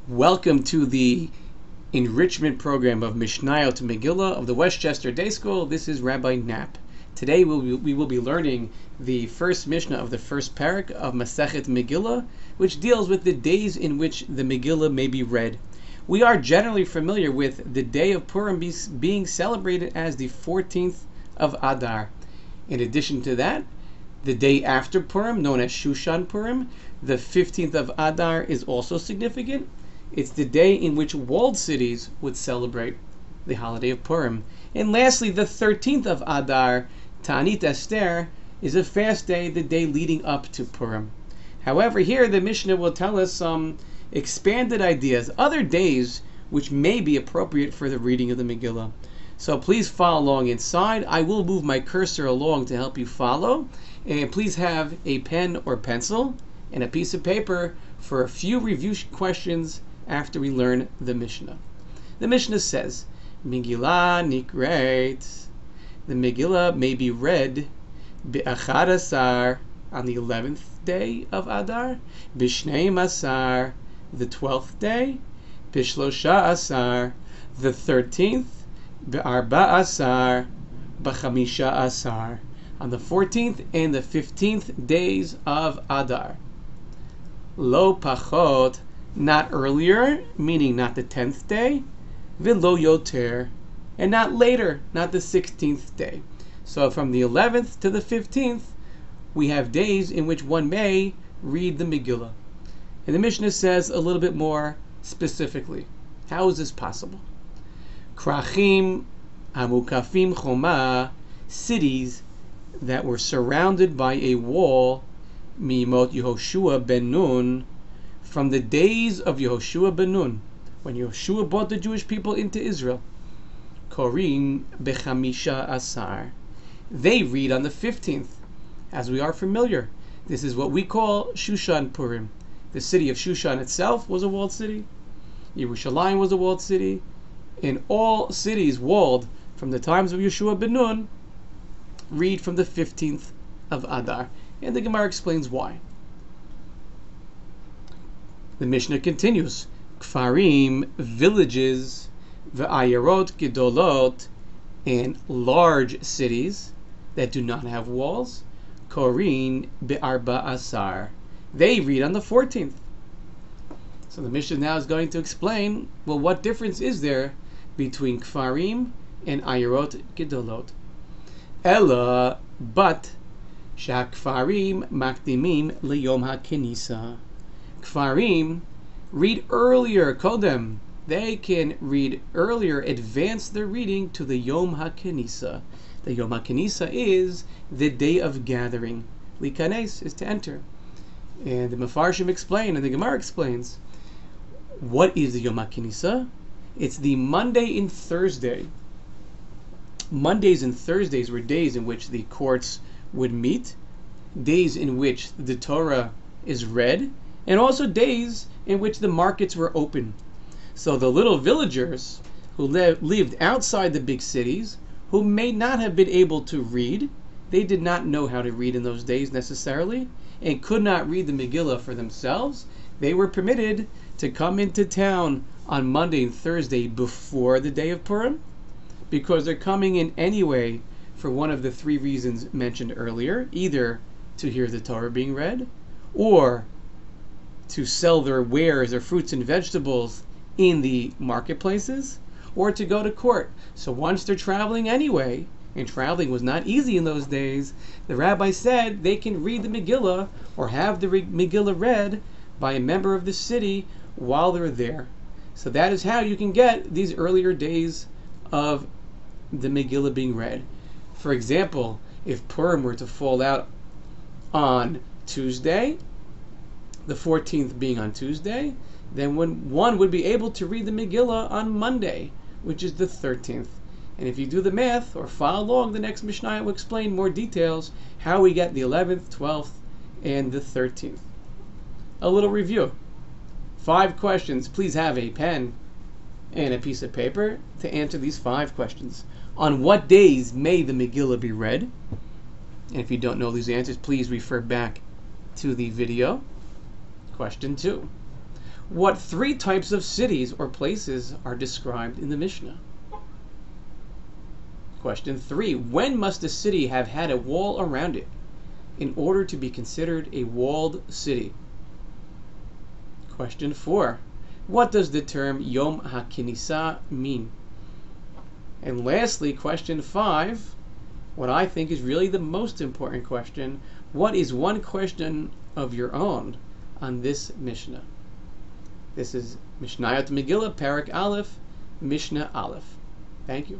Welcome to the enrichment program of Mishnayot Megilah of the Westchester Day School. This is Rabbi Knapp. Today we will be learning the first Mishnah of the first parak of Masechet Megillah, which deals with the days in which the Megillah may be read. We are generally familiar with the day of Purim being celebrated as the 14th of Adar. In addition to that, the day after Purim, known as Shushan Purim, the 15th of Adar, is also significant. It's the day in which walled cities would celebrate the holiday of Purim. And lastly, the 13th of Adar, Ta'anit Esther, is a fast day, the day leading up to Purim. However, here the Mishnah will tell us some expanded ideas, other days which may be appropriate for the reading of the Megillah. So please follow along inside. I will move my cursor along to help you follow. And please have a pen or pencil and a piece of paper for a few review questions after we learn the Mishnah. The Mishnah says, Megillah nikreit. The Megillah may be read Be'achad Asar, on the 11th day of Adar, B'shnei Asar, the 12th day, B'shlosha Asar, the 13th, Be'arba Asar, B'chamisha Asar, on the 14th and the 15th days of Adar. Lo pachot, not earlier, meaning not the 10th day, v'lo yoter, and not later, not the 16th day. So from the 11th to the 15th, we have days in which one may read the Megillah. And the Mishnah says a little bit more specifically. How is this possible? Krachim hamukafim choma, cities that were surrounded by a wall, mimot Yehoshua ben Nun, from the days of Yehoshua ben Nun, when Yehoshua brought the Jewish people into Israel. Korim bechamisha asar. They read on the 15th. As we are familiar, this is what we call Shushan Purim. The city of Shushan itself was a walled city. Yerushalayim was a walled city. And all cities walled from the times of Yehoshua ben Nun read from the 15th of Adar. And the Gemara explains why. The Mishnah continues. Kfarim, villages, ve'ayarot gedolot, and large cities that do not have walls, korin be'arba asar. They read on the 14th. So the Mishnah now is going to explain, well, what difference is there between kfarim and ayarot gedolot? Ella, but shakfarim makdimim liyom hakenisa. Kfarim read earlier, kodem. They can read earlier, advance their reading to the Yom HaKenisa. The Yom HaKenisa is the day of gathering. Likanes is to enter. And the Mefarshim explain, and the Gemara explains, what is the Yom HaKenisa? It's the Monday and Thursday. Mondays and Thursdays were days in which the courts would meet, days in which the Torah is read, and also days in which the markets were open. So the little villagers who lived outside the big cities, who may not have been able to read, they did not know how to read in those days necessarily, and could not read the Megillah for themselves. They were permitted to come into town on Monday and Thursday before the day of Purim, because they're coming in anyway for one of the three reasons mentioned earlier, either to hear the Torah being read, or to sell their wares, their fruits and vegetables in the marketplaces, or to go to court. So once they're traveling anyway, and traveling was not easy in those days, the rabbi said they can read the Megillah or have the Megillah read by a member of the city while they're there. So that is how you can get these earlier days of the Megillah being read. For example, if Purim were to fall out on Tuesday, the 14th being on Tuesday, then one would be able to read the Megillah on Monday, which is the 13th. And if you do the math or follow along, the next Mishnah will explain more details how we get the 11th, 12th, and the 13th. A little review. 5 questions. Please have a pen and a piece of paper to answer these 5 questions. On what days may the Megillah be read? And if you don't know these answers, please refer back to the video. Question 2. What 3 types of cities or places are described in the Mishnah? Question 3. When must a city have had a wall around it in order to be considered a walled city? Question 4. What does the term Yom HaKinisa mean? And lastly, question 5, what I think is really the most important question: what is one question of your own on this Mishnah? This is Mishnayot Megilah, Parak Aleph, Mishnah Aleph. Thank you.